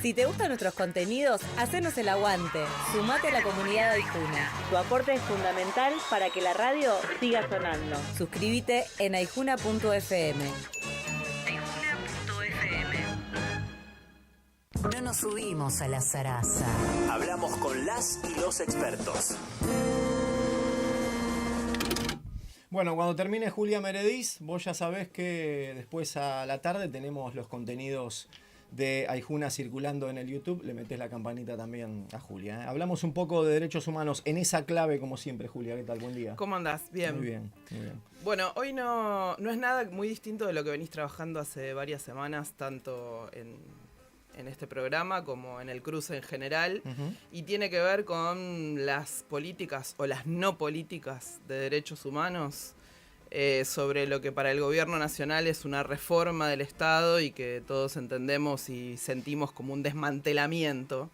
Si te gustan nuestros contenidos, hacenos el aguante. Sumate a la comunidad de Aijuna. Tu aporte es fundamental para que la radio siga sonando. Suscríbete en aijuna.fm. No nos subimos a la zaraza. Hablamos con las y los expertos. Bueno, cuando termine Julia Merediz, vos ya sabés que después a la tarde tenemos los contenidos de Aijuna circulando en el YouTube. Le metés la campanita también a Julia, ¿eh? Hablamos un poco de derechos humanos en esa clave, como siempre. Julia, ¿qué tal? Buen día. ¿Cómo andás? Bien. Muy bien, muy bien. Bueno, hoy no es nada muy distinto de lo que venís trabajando hace varias semanas, tanto en este programa como en el cruce en general, y tiene que ver con las políticas o las no políticas de derechos humanos, sobre lo que para el gobierno nacional es una reforma del Estado y que todos entendemos y sentimos como un desmantelamiento.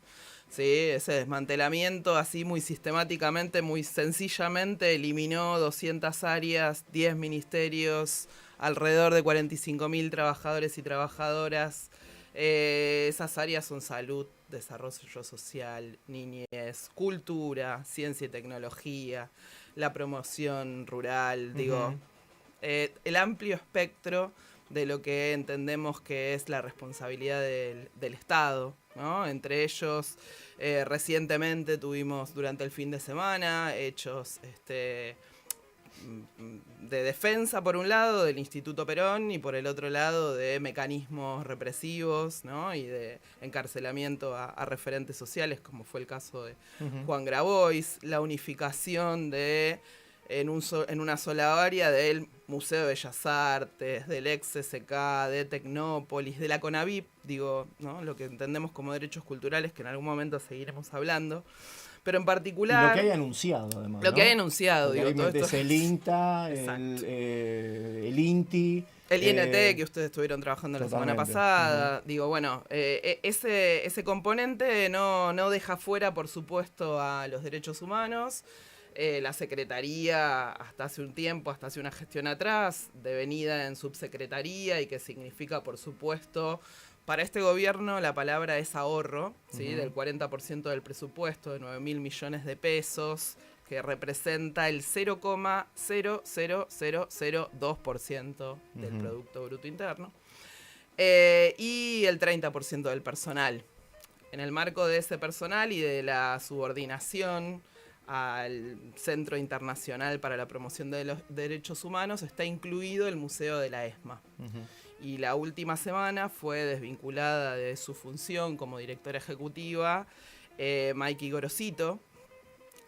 Sí, ese desmantelamiento así muy sistemáticamente, muy sencillamente eliminó 200 áreas, 10 ministerios, alrededor de 45.000 trabajadores y trabajadoras. Esas áreas son salud, desarrollo social, niñez, cultura, ciencia y tecnología, la promoción rural, el amplio espectro de lo que entendemos que es la responsabilidad del Estado, ¿no? Entre ellos, recientemente tuvimos durante el fin de semana hechos de defensa por un lado del Instituto Perón y por el otro lado de mecanismos represivos, ¿no? Y de encarcelamiento a referentes sociales, como fue el caso de Juan Grabois, la unificación en una sola área del Museo de Bellas Artes, del ex-CCK, de Tecnópolis, de la CONAVIP, ¿no? Lo que entendemos como derechos culturales, que en algún momento seguiremos hablando. Pero en particular... Y lo que hay anunciado, además. Lo que hay anunciado, ahí todo esto. El INTA, el INTI. El INT, que ustedes estuvieron trabajando la semana pasada. Ese componente no deja fuera, por supuesto, a los derechos humanos. La Secretaría, hasta hace un tiempo, hasta hace una gestión atrás, devenida en subsecretaría y que significa, por supuesto... Para este gobierno la palabra es ahorro, ¿sí? Del 40% del presupuesto, de 9.000 millones de pesos, que representa el 0,00002% del Producto Bruto Interno, y el 30% del personal. En el marco de ese personal y de la subordinación al Centro Internacional para la Promoción de los Derechos Humanos está incluido el Museo de la ESMA. Y la última semana fue desvinculada de su función como directora ejecutiva Maiki Gorosito,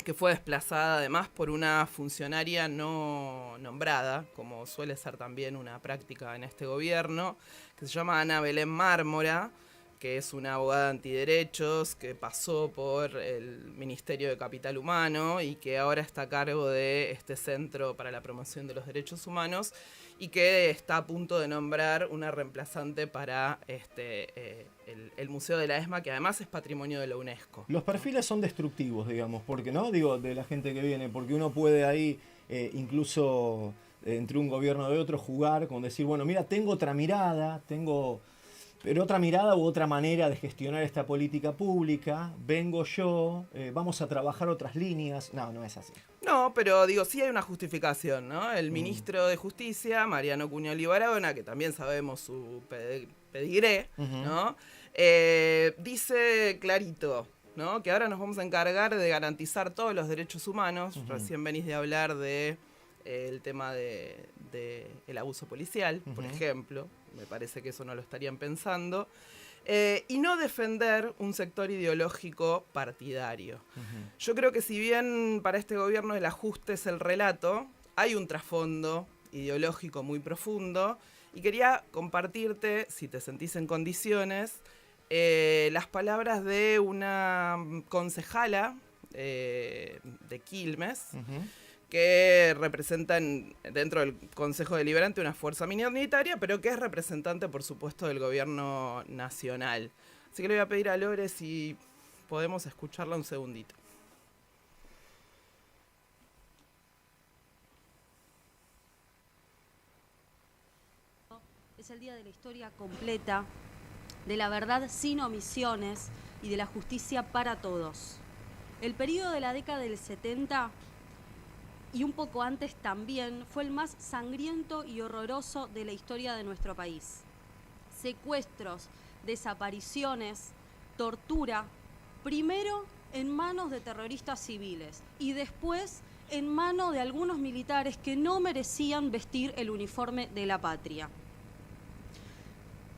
que fue desplazada además por una funcionaria no nombrada, como suele ser también una práctica en este gobierno, que se llama Ana Belén Mármora, que es una abogada antiderechos, que pasó por el Ministerio de Capital Humano y que ahora está a cargo de este Centro para la Promoción de los Derechos Humanos, y que está a punto de nombrar una reemplazante para el Museo de la ESMA, que además es patrimonio de la UNESCO. Los perfiles son destructivos, digamos, porque no digo de la gente que viene, porque uno puede ahí incluso entre un gobierno y otro jugar con decir, bueno, mira, tengo otra mirada, pero otra mirada u otra manera de gestionar esta política pública, vengo yo, vamos a trabajar otras líneas. No es así. No, pero sí hay una justificación, ¿no? El ministro de Justicia, Mariano Cuñoli Barahona, que también sabemos su pedigré, ¿no? Dice clarito, ¿no? Que ahora nos vamos a encargar de garantizar todos los derechos humanos. Recién venís de hablar de el tema de el abuso policial, por ejemplo. Me parece que eso no lo estarían pensando. Y no defender un sector ideológico partidario. Yo creo que si bien para este gobierno el ajuste es el relato, hay un trasfondo ideológico muy profundo, y quería compartirte, si te sentís en condiciones, las palabras de una concejala de Quilmes, que representan dentro del Consejo Deliberante una fuerza minoritaria, pero que es representante, por supuesto, del gobierno nacional. Así que le voy a pedir a Lore si podemos escucharla un segundito. Es el día de la historia completa de la verdad sin omisiones y de la justicia para todos. El periodo de la década del 70 y un poco antes también fue el más sangriento y horroroso de la historia de nuestro país. Secuestros, desapariciones, tortura, primero en manos de terroristas civiles y después en manos de algunos militares que no merecían vestir el uniforme de la patria.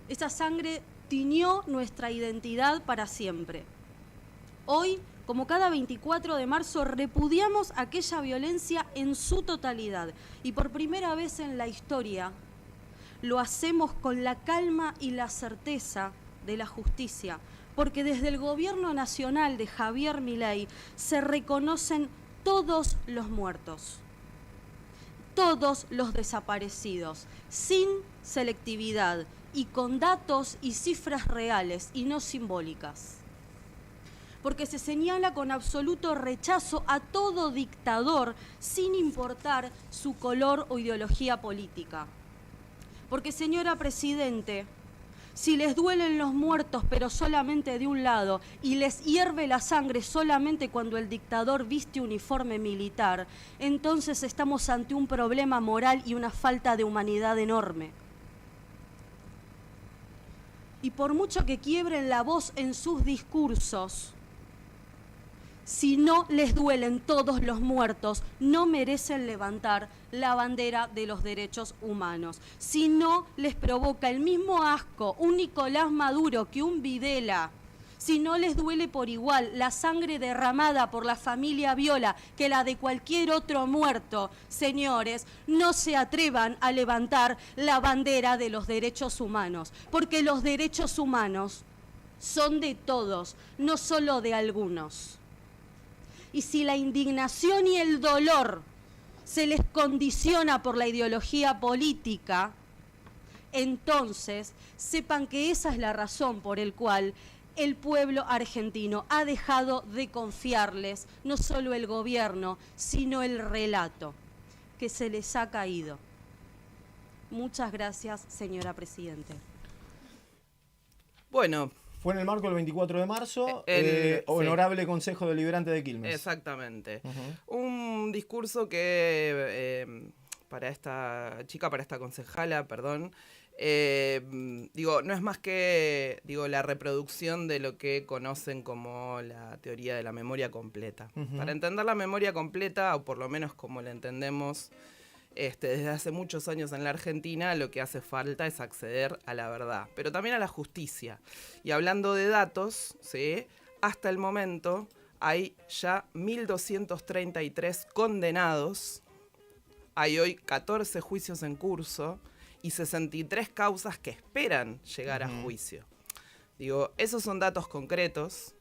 Esa sangre tiñó nuestra identidad para siempre. Hoy, como cada 24 de marzo, repudiamos aquella violencia en su totalidad y por primera vez en la historia lo hacemos con la calma y la certeza de la justicia, porque desde el gobierno nacional de Javier Milei se reconocen todos los muertos, todos los desaparecidos, sin selectividad y con datos y cifras reales y no simbólicas. Porque se señala con absoluto rechazo a todo dictador sin importar su color o ideología política. Porque, señora Presidente, si les duelen los muertos pero solamente de un lado y les hierve la sangre solamente cuando el dictador viste uniforme militar, entonces estamos ante un problema moral y una falta de humanidad enorme. Y por mucho que quiebren la voz en sus discursos, si no les duelen todos los muertos, no merecen levantar la bandera de los derechos humanos. Si no les provoca el mismo asco un Nicolás Maduro que un Videla, si no les duele por igual la sangre derramada por la familia Viola que la de cualquier otro muerto, señores, no se atrevan a levantar la bandera de los derechos humanos, porque los derechos humanos son de todos, no solo de algunos. Y si la indignación y el dolor se les condiciona por la ideología política, entonces sepan que esa es la razón por la cual el pueblo argentino ha dejado de confiarles no solo el gobierno, sino el relato, que se les ha caído. Muchas gracias, señora Presidente. Bueno. Fue en el marco del 24 de marzo, Honorable sí. Consejo Deliberante de Quilmes. Exactamente. Un discurso que para esta chica, para esta concejala, perdón, no es más que la reproducción de lo que conocen como la teoría de la memoria completa. Para entender la memoria completa, o por lo menos como la entendemos desde hace muchos años en la Argentina, lo que hace falta es acceder a la verdad, pero también a la justicia. Y hablando de datos, ¿sí? Hasta el momento hay ya 1.233 condenados, hay hoy 14 juicios en curso y 63 causas que esperan llegar a juicio. Esos son datos concretos.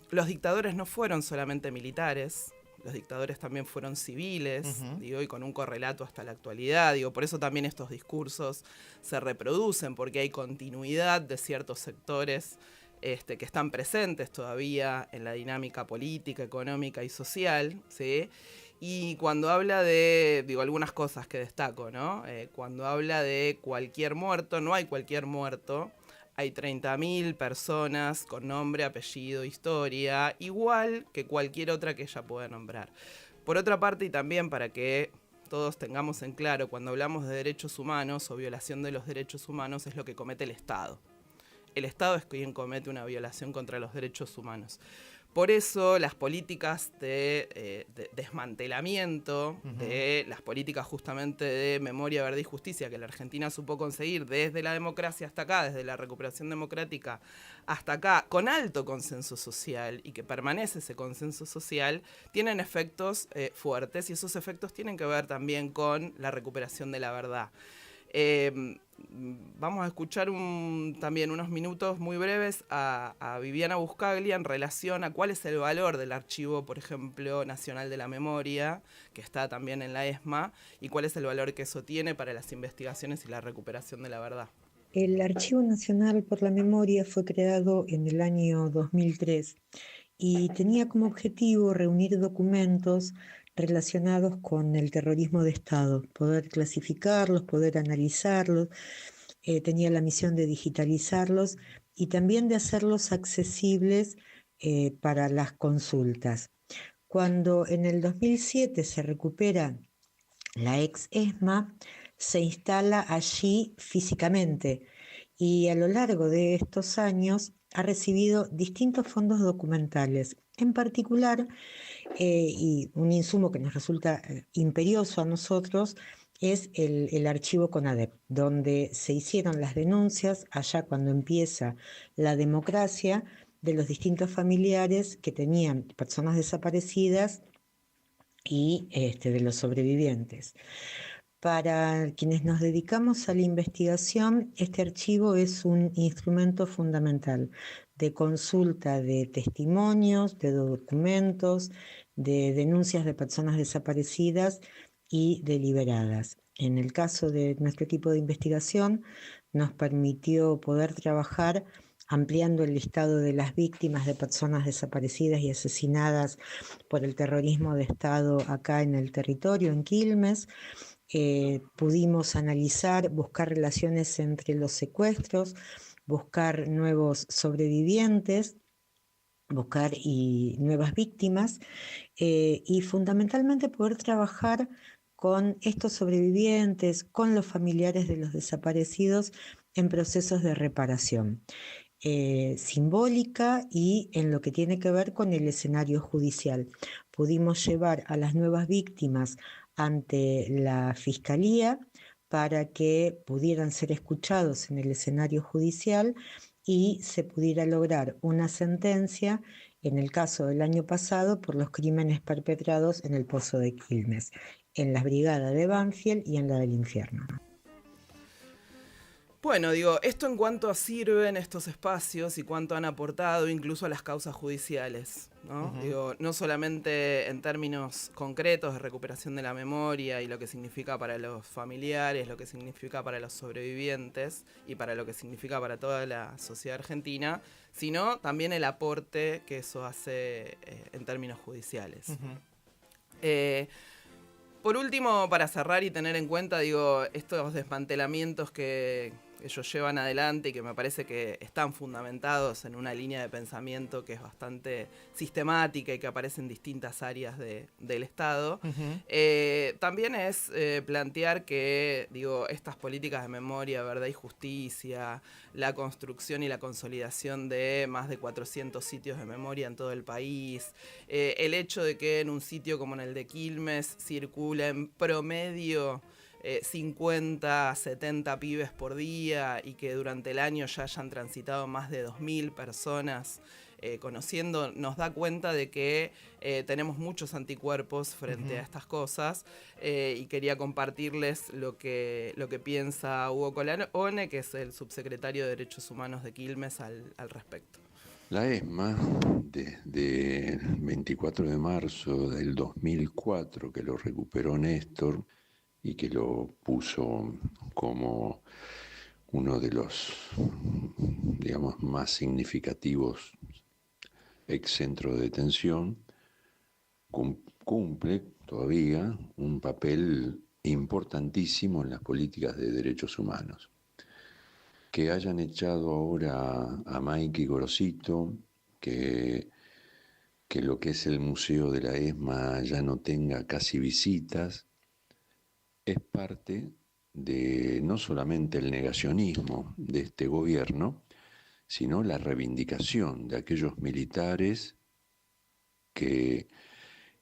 Los dictadores no fueron solamente militares. Los dictadores también fueron civiles, y con un correlato hasta la actualidad. Por eso también estos discursos se reproducen, porque hay continuidad de ciertos sectores que están presentes todavía en la dinámica política, económica y social, ¿sí? Y cuando habla de, algunas cosas que destaco, ¿no? Cuando habla de cualquier muerto, no hay cualquier muerto. Hay 30.000 personas con nombre, apellido, historia, igual que cualquier otra que ella pueda nombrar. Por otra parte, y también para que todos tengamos en claro, cuando hablamos de derechos humanos o violación de los derechos humanos, es lo que comete el Estado. El Estado es quien comete una violación contra los derechos humanos. Por eso las políticas de desmantelamiento, de las políticas justamente de memoria, verdad y justicia que la Argentina supo conseguir desde la democracia hasta acá, desde la recuperación democrática hasta acá, con alto consenso social y que permanece ese consenso social, tienen efectos fuertes y esos efectos tienen que ver también con la recuperación de la verdad. Vamos a escuchar también unos minutos muy breves a Viviana Buscaglia en relación a cuál es el valor del Archivo, por ejemplo, Nacional de la Memoria, que está también en la ESMA, y cuál es el valor que eso tiene para las investigaciones y la recuperación de la verdad. El Archivo Nacional por la Memoria fue creado en el año 2003 y tenía como objetivo reunir documentos relacionados con el terrorismo de Estado, poder clasificarlos, poder analizarlos, tenía la misión de digitalizarlos y también de hacerlos accesibles para las consultas. Cuando en el 2007 se recupera la ex ESMA, se instala allí físicamente y a lo largo de estos años ha recibido distintos fondos documentales. En particular, y un insumo que nos resulta imperioso a nosotros, es el archivo CONADEP, donde se hicieron las denuncias allá cuando empieza la democracia de los distintos familiares que tenían personas desaparecidas y de los sobrevivientes. Para quienes nos dedicamos a la investigación, este archivo es un instrumento fundamental de consulta de testimonios, de documentos, de denuncias de personas desaparecidas y de liberadas. En el caso de nuestro equipo de investigación, nos permitió poder trabajar ampliando el listado de las víctimas de personas desaparecidas y asesinadas por el terrorismo de Estado acá en el territorio, en Quilmes. Pudimos analizar, buscar relaciones entre los secuestros, buscar nuevos sobrevivientes, buscar nuevas víctimas y fundamentalmente poder trabajar con estos sobrevivientes, con los familiares de los desaparecidos en procesos de reparación simbólica y en lo que tiene que ver con el escenario judicial. Pudimos llevar a las nuevas víctimas ante la Fiscalía para que pudieran ser escuchados en el escenario judicial y se pudiera lograr una sentencia, en el caso del año pasado, por los crímenes perpetrados en el Pozo de Quilmes, en la brigada de Banfield y en la del Infierno. Bueno, esto en cuanto a sirven estos espacios y cuánto han aportado incluso a las causas judiciales, ¿no? No solamente en términos concretos de recuperación de la memoria y lo que significa para los familiares, lo que significa para los sobrevivientes y para lo que significa para toda la sociedad argentina, sino también el aporte que eso hace en términos judiciales. Por último, para cerrar y tener en cuenta, estos desmantelamientos que ellos llevan adelante y que me parece que están fundamentados en una línea de pensamiento que es bastante sistemática y que aparece en distintas áreas del Estado. También es plantear que, estas políticas de memoria, verdad y justicia, la construcción y la consolidación de más de 400 sitios de memoria en todo el país, el hecho de que en un sitio como en el de Quilmes circula en promedio 50, 70 pibes por día y que durante el año ya hayan transitado más de 2.000 personas conociendo, nos da cuenta de que tenemos muchos anticuerpos frente a estas cosas y quería compartirles lo que piensa Hugo Colabone, que es el subsecretario de Derechos Humanos de Quilmes al respecto. La ESMA, desde el 24 de marzo del 2004, que lo recuperó Néstor, y que lo puso como uno de los, más significativos ex-centros de detención, cumple todavía un papel importantísimo en las políticas de derechos humanos. Que hayan echado ahora a Maiki Gorosito, que lo que es el museo de la ESMA ya no tenga casi visitas, es parte de no solamente el negacionismo de este gobierno, sino la reivindicación de aquellos militares que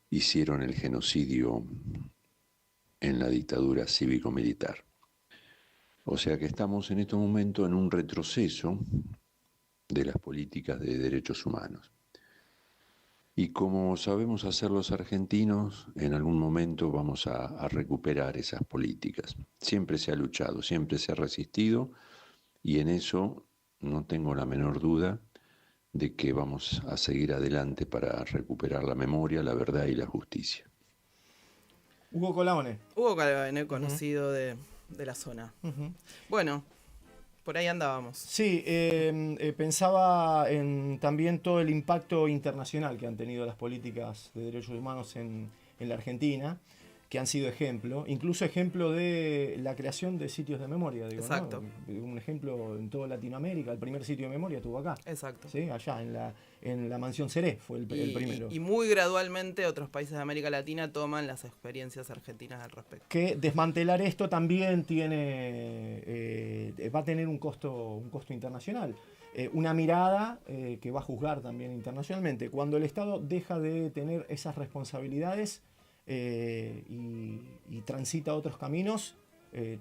hicieron el genocidio en la dictadura cívico-militar. O sea que estamos en este momento en un retroceso de las políticas de derechos humanos. Y como sabemos hacer los argentinos, en algún momento vamos a recuperar esas políticas. Siempre se ha luchado, siempre se ha resistido, y en eso no tengo la menor duda de que vamos a seguir adelante para recuperar la memoria, la verdad y la justicia. Hugo Colabone. Hugo Colabone, conocido de la zona. Bueno, por ahí andábamos. Sí, pensaba en también todo el impacto internacional que han tenido las políticas de derechos humanos en la Argentina. que han sido ejemplo, incluso ejemplo de la creación de sitios de memoria, digo, Exacto. ¿no? Un ejemplo en toda Latinoamérica, el primer sitio de memoria estuvo acá. Exacto. ¿Sí? Allá, en la Mansión Seré fue el primero. Y muy gradualmente otros países de América Latina toman las experiencias argentinas al respecto. Que desmantelar esto también va a tener un costo internacional. Una mirada que va a juzgar también internacionalmente. Cuando el Estado deja de tener esas responsabilidades y transita otros caminos,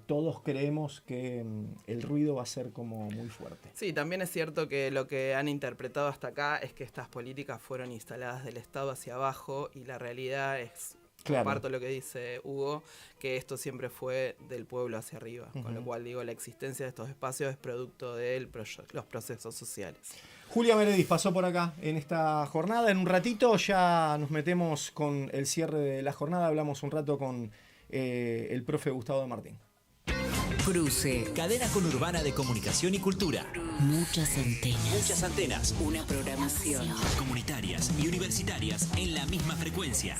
todos creemos que el ruido va a ser como muy fuerte. Sí, también es cierto que lo que han interpretado hasta acá es que estas políticas fueron instaladas del Estado hacia abajo y la realidad es, Claro. comparto lo que dice Hugo, que esto siempre fue del pueblo hacia arriba. Con lo cual digo, la existencia de estos espacios es producto de los procesos sociales. Julia Meredith pasó por acá en esta jornada. En un ratito ya nos metemos con el cierre de la jornada. Hablamos un rato con el profe Gustavo de Martín. Cruce. Cadena conurbana de comunicación y cultura. Muchas antenas. Muchas antenas. Una programación. Comunitarias y universitarias en la misma frecuencia.